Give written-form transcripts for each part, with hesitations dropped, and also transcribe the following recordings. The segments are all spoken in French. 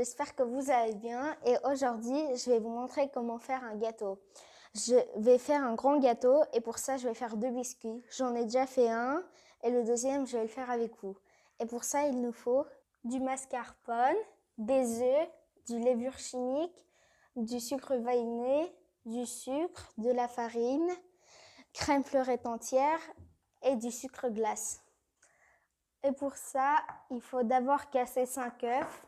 j'espère que vous allez bien et aujourd'hui je vais vous montrer comment faire un gâteau. Je vais faire un grand gâteau et pour ça je vais faire 2 biscuits. J'en ai déjà fait un et le deuxième je vais le faire avec vous. Et pour ça il nous faut du mascarpone, des œufs, du levure chimique, du sucre vanillé, du sucre, de la farine, crème fleurette entière et du sucre glace. Et pour ça, il faut d'abord casser 5 œufs.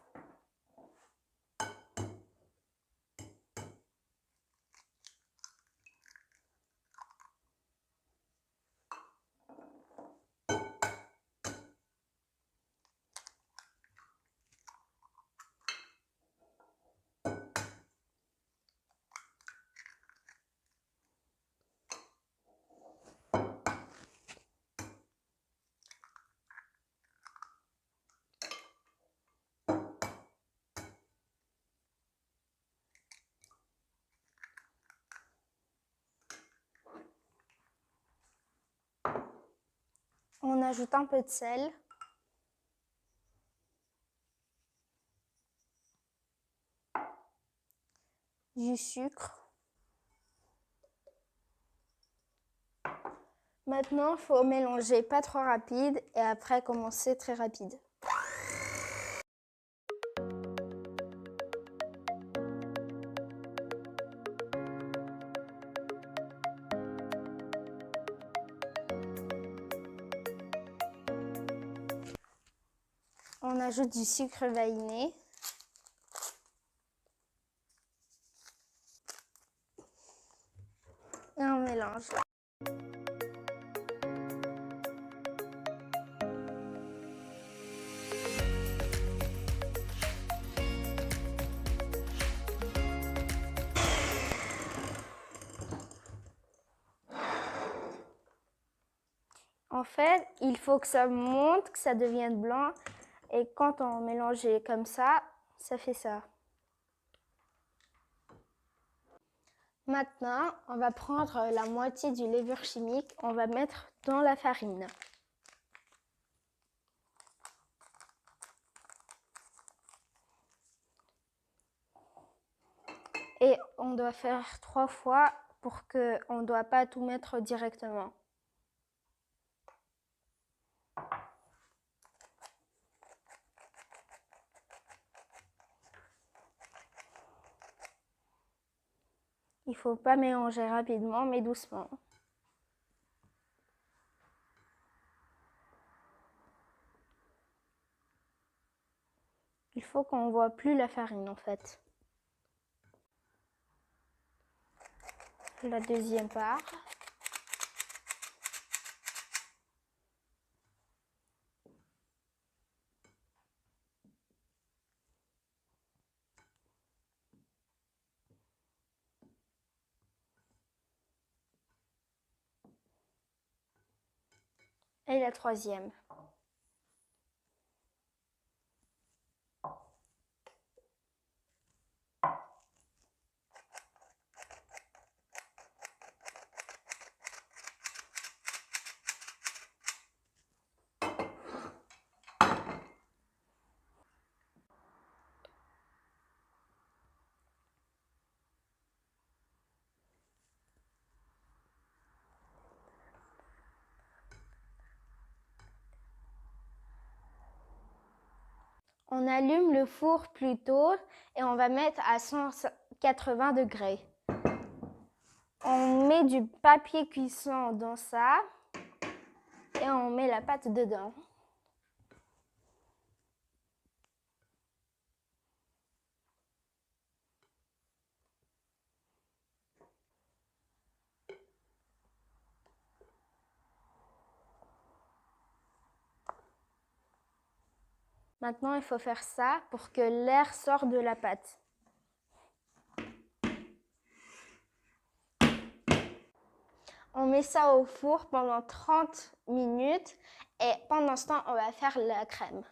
On ajoute un peu de sel. Du sucre. Maintenant, il faut mélanger pas trop rapide et après commencer très rapide. On ajoute du sucre vanillé. Et on mélange. En fait, il faut que ça monte, que ça devienne blanc. Et quand on mélange comme ça fait ça. Maintenant, on va prendre la moitié du levure chimique, on va mettre dans la farine. Et on doit faire 3 fois pour qu'on ne doit pas tout mettre directement. Il ne faut pas mélanger rapidement, mais doucement. Il faut qu'on ne voit plus la farine en fait. La deuxième part. Et la troisième. On allume le four plus tôt et on va mettre à 180 degrés. On met du papier cuisson dans ça et on met la pâte dedans. Maintenant, il faut faire ça pour que l'air sorte de la pâte. On met ça au four pendant 30 minutes et pendant ce temps, on va faire la crème.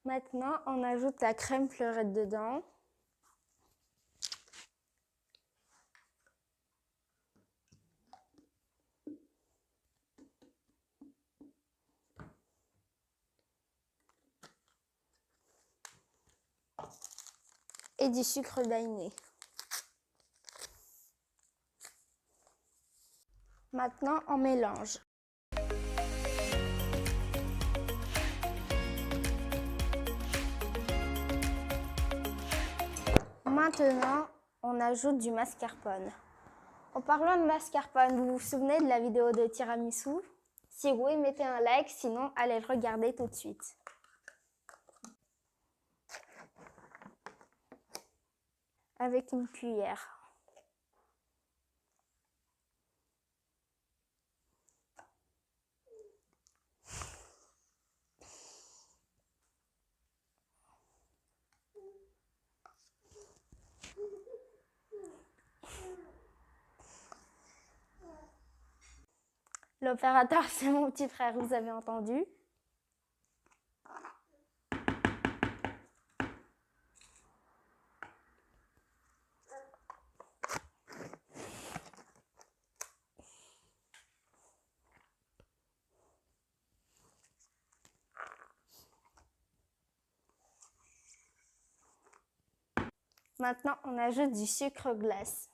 Maintenant, on ajoute la crème fleurette dedans. et du sucre vanillé. Maintenant, on mélange. Maintenant, on ajoute du mascarpone. En parlant de mascarpone, vous vous souvenez de la vidéo de tiramisu? Si oui, mettez un like, sinon allez le regarder tout de suite. Avec une cuillère. L'opérateur, c'est mon petit frère, vous avez entendu? Maintenant, on ajoute du sucre glace.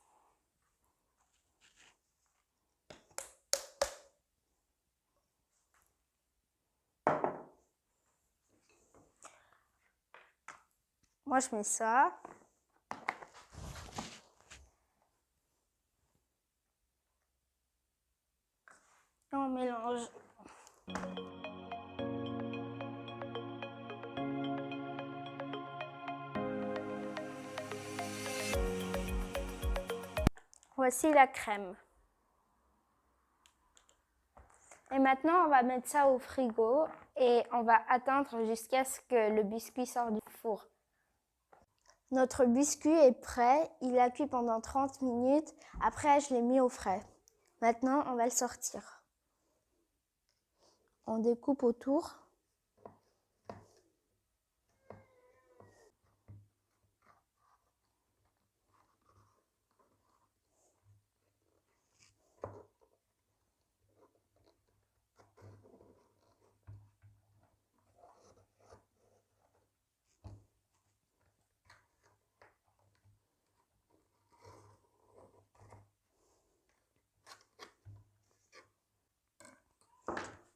Moi, je mets ça. Et on mélange. Voici la crème. Et maintenant, on va mettre ça au frigo et on va attendre jusqu'à ce que le biscuit sorte du four. Notre biscuit est prêt, il a cuit pendant 30 minutes. Après, je l'ai mis au frais. Maintenant, on va le sortir. On découpe autour.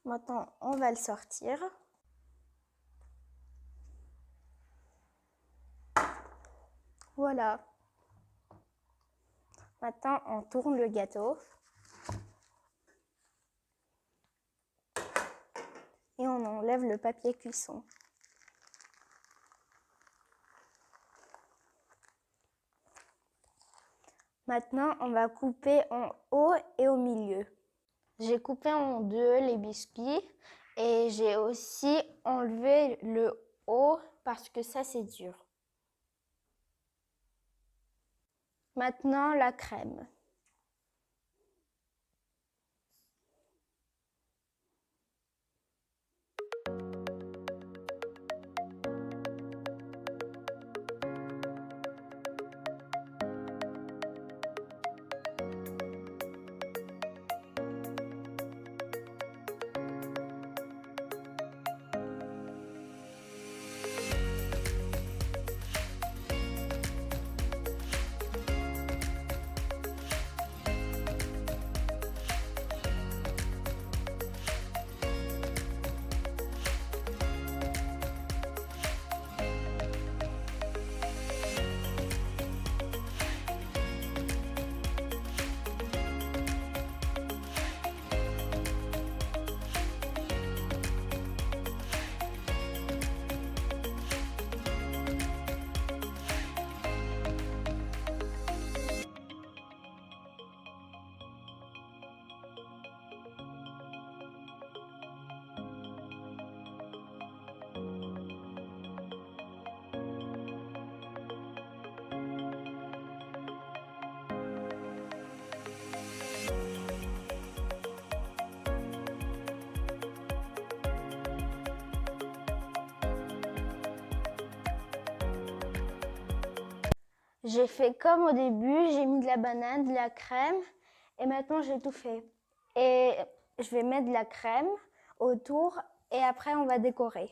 Maintenant, on va le sortir. Voilà. Maintenant, on tourne le gâteau. Et on enlève le papier cuisson. Maintenant, on va couper en haut et au milieu. J'ai coupé en deux les biscuits et j'ai aussi enlevé le haut parce que ça, c'est dur. Maintenant, la crème. J'ai fait comme au début, j'ai mis de la banane, de la crème et maintenant j'ai tout fait. Et je vais mettre de la crème autour et après on va décorer.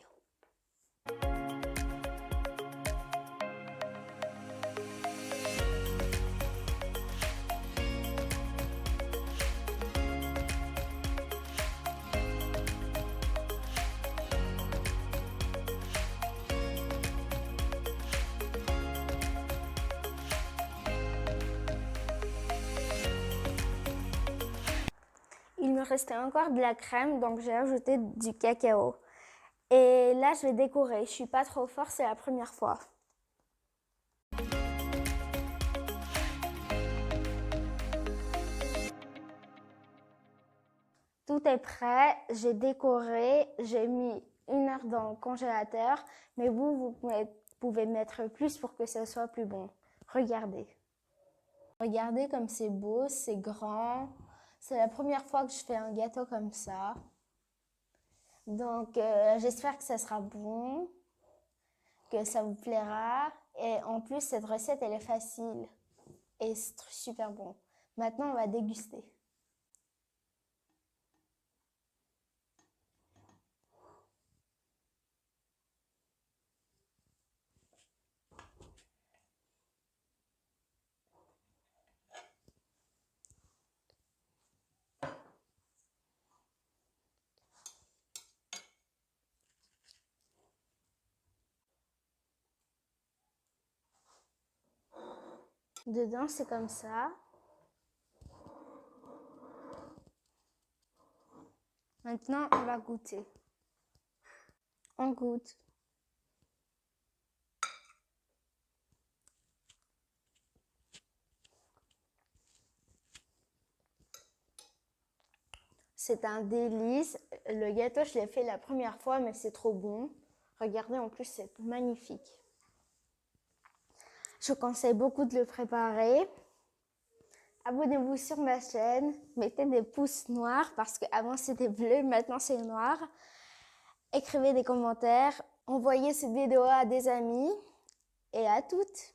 restait encore de la crème, donc j'ai ajouté du cacao. Et là, je vais décorer. Je suis pas trop forte, c'est la première fois. Tout est prêt, j'ai décoré, j'ai mis 1 heure dans le congélateur, mais vous pouvez mettre plus pour que ce soit plus bon. Regardez. Regardez comme c'est beau, c'est grand. C'est la première fois que je fais un gâteau comme ça. Donc, j'espère que ça sera bon, que ça vous plaira. Et en plus, cette recette, elle est facile et c'est super bon. Maintenant, on va déguster. Dedans, c'est comme ça. Maintenant, on va goûter. On goûte. C'est un délice. Le gâteau, je l'ai fait la première fois, mais c'est trop bon. Regardez, en plus, c'est magnifique. Je vous conseille beaucoup de le préparer. Abonnez-vous sur ma chaîne. Mettez des pouces noirs parce qu'avant c'était bleu, maintenant c'est noir. Écrivez des commentaires. Envoyez cette vidéo à des amis. Et à toutes.